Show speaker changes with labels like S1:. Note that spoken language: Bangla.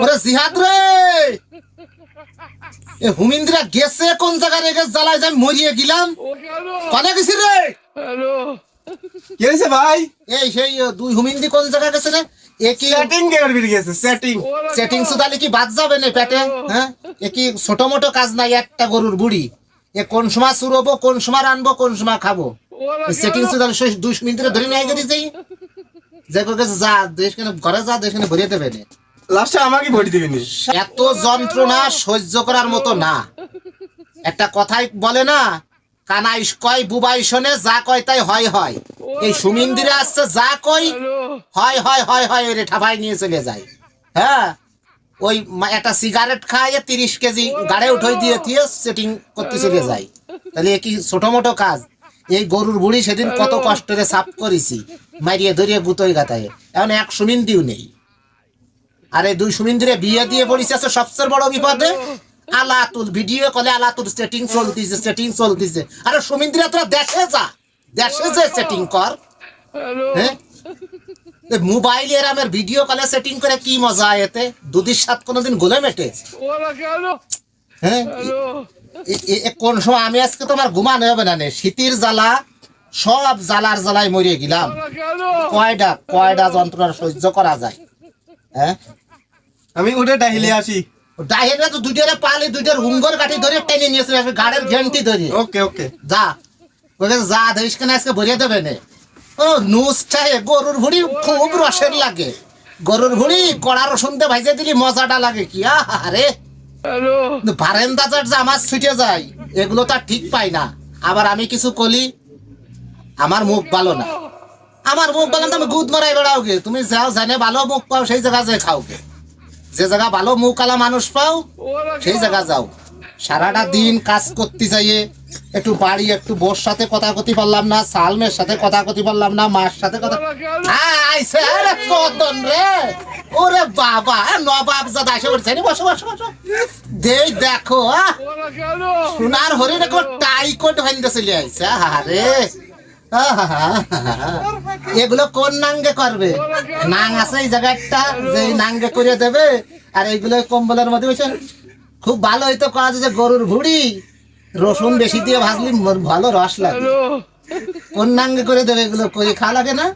S1: ওরে জিহাদ রে, এ হুমিন্দিরা গেছে কোন জায়গায় রেখে জ্বালায় যে আমি মরিয়ে গেলাম। কনে গেছি রে?
S2: কি হয়েছে ভাই?
S1: এই সেই দুই হুমিন্দি কোন জায়গায় গেছে রে? এ কি
S2: সেটিং গের বিড়ি গেছে সেটিং।
S1: সেটিং সুদালি কি বাদ যাবে না পেটে? হ্যাঁ, এ কি ছোট মোটো কাজ নাই একটা গরুর বুড়ি। এ কোন সময় চুরবো, কোন সময় রানবো, কোন সময় খাবো? সেটিং সুদালি সেই 2 মিনিট ধরে নিয়ে গেছি যাই যে কইছে যা দেশখানে ঘরে যা দেশখানে ভরিয়ে দেবে না।
S2: লাস্টে আমাকে ভোট দিবেন।
S1: এত যন্ত্রণা সহ্য করার মতো না। একটা কথাই বলে না, কানাই কয় বুবাই শোনে, যা কয় তাই হয় হয়। এই সুমিন্দিরে আসছে, যা কই হয় হয় হয় হয় রে ঠাপাই নিয়ে চলে যায়। হ্যাঁ, ওই একটা সিগারেট খাইয়ে 30 কেজি গাড়ে উঠাই দিয়ে সেটিং করতে চলে যায়। তাহলে কি ছোট মোটো কাজ? এই গরুর বুড়ি সেদিন কত কষ্টে সাফ করেছি, মারিয়ে ধরিয়ে গুতোই গাতায়, এখন এক সুমিন্দিও নেই। আর এই 2 সুমিন্দিরে বিয়ে দিয়ে পড়েছে আছে সবচেয়ে বড় বিপদে। আলাতুল ভিডিও কলে আলাতুল সেটিং চলতিছে। আরে সুমিন্দিরা তোরা দেশে যা, দেশে যে সেটিং কর। হ্যাঁ, মোবাইল এর আমার ভিডিও কলে সেটিং করে কি মজা এতে? দুদির সাথে কোনোদিন গোলে মেটে? হ্যাঁ, কোন সময় আমি আজকে তোমার ঘুমানো হবে না নে, শীতের জ্বালা সব জ্বালার জ্বালায় মরিয়ে গেলাম। কয়টা যন্ত্রণা সহ্য করা যায়? হ্যাঁ,
S2: আমি উঠে ডাইলে আসি।
S1: ডাইনে তো দুইটারে পালি, দুইটার হুঙ্গর কাঠি ধরে টেনে নিয়েছে গাড়ির ঘেন্টি ধরে।
S2: ওকে ওকে
S1: যা ওকে যা দেশ কেন আজকে ভরিয়ে দেবে না। ও নুস চাহে গরুর ভুড়ি খুব রসের লাগে। গরুর ভুড়ি কড়া রসুন দিয়ে ভাইজে দিলি মজাটা লাগে কি আরে। বারেন্দা যে আমার ছুটে যায়, এগুলো তো ঠিক পাই না। আবার আমি কিছু কলি, আমার মুখ ভালো না। আমার মুখ ভালো না, আমি গুদ মারাই বেড়াও গে। তুমি যাও জানে ভালো মুখ পাও সেই জায়গা যে খাও গে। যে জায়গা ভালো মুখ আলা মানুষ পাও সেই জায়গা যাও। সারাটা দিন কাজ করতে যাইয়ে একটু বাড়ি একটু বোর সাথে কথা কতি পারলাম না, সালমের সাথে কথা কতি পারলাম না, মার সাথে কথা আইছে রে চোদন রে। ওরে বাবা, নবাব জাদা এসে পড়ছে। বসো বসো বসো, দেই দেখো সোনার হরিণ এখন টাই কোট ভাঙতে চলে আইছে। আরে এগুলো কোন নাঙ্গে করবে? নাং আছে এই জায়গাটা যে নাঙ্গে করে দেবে। আর এইগুলো কম্বলের মধ্যে বসে খুব ভালো হইতো করা যে গরুর ভুড়ি রসুন বেশি দিয়ে ভাজলি ভালো রস লাগে। কোন নাঙ্গে করে দেবে? এগুলো করে খাওয়া লাগে না।